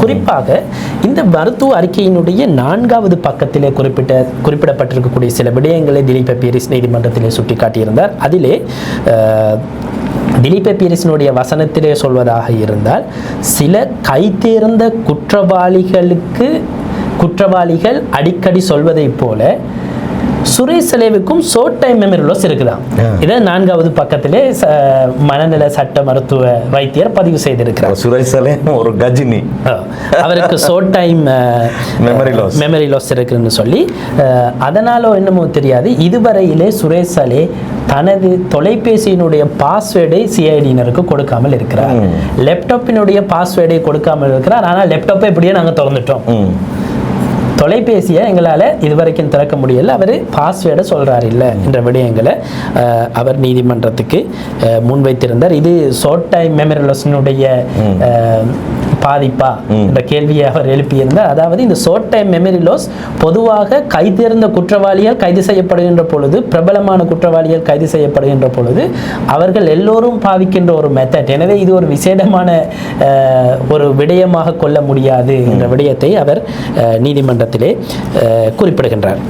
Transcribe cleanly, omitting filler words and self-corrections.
குறிப்பாக இந்த மருத்துவ அறிக்கையினுடைய 4வது பக்கத்திலே குறிப்பிடப்பட்டிருக்கக்கூடிய சில விடயங்களை திலீப பீரிஸ் நீதிமன்றத்திலே சுட்டிக்காட்டியிருந்தார். அதிலே திலீப பீரிஸினுடைய வசனத்திலே சொல்வதாக இருந்தால், சில கைதேர்ந்த குற்றவாளிகள் அடிக்கடி சொல்வதைப் போல சுரேஷ் சலேவுக்கும் ஷார்ட் டைம் மெமரி லாஸ் இருக்குதான். இதை 4வது பக்கத்திலே மனநல சட்ட மருத்துவ வைத்தியர் பதிவு செய்திருக்கிறார். சுரேஷ் சலே ஒரு கஜினி, அவருக்கு ஷார்ட் டைம் மெமரி லாஸ் இருக்குன்னு சொல்லி, அதனால என்னமோ தெரியாது, இதுவரையிலே சுரேஷ் சலே தனது தொலைபேசியினுடைய பாஸ்வேர்டை சிஐடியினருக்கு கொடுக்காமல் இருக்கிறார். லேப்டாப்பினுடைய பாஸ்வேர்டை கொடுக்காமல் இருக்கிறார். ஆனால் லேப்டாப்பை இப்படியே நாங்கள் திறந்துட்டோம், தொலைபேசியை எங்களால் இதுவரைக்கும் திறக்க முடியல, அவர் பாஸ்வேர்டை சொல்கிறார் இல்லை என்ற விடயங்களை அவர் நீதிமன்றத்துக்கு முன்வைத்திருந்தார். இது ஷார்ட் டைம் மெமரி லாஸினுடைய பாதிப்பா என்ற கேள்வியை அவர் எழுப்பியிருந்தார். அதாவது இந்த ஷார்ட் டைம் மெமரி லாஸ் பொதுவாக கைதேர்ந்த குற்றவாளிகள் கைது செய்யப்படுகின்ற பொழுது, பிரபலமான குற்றவாளிகள் கைது செய்யப்படுகின்ற பொழுது அவர்கள் எல்லோரும் பாவிக்கின்ற ஒரு மெத்தட். எனவே இது ஒரு விசேடமான ஒரு விடயமாக கொள்ள முடியாது என்ற விடயத்தை அவர் நீதிமன்றத்திலே குறிப்பிடுகின்றார்.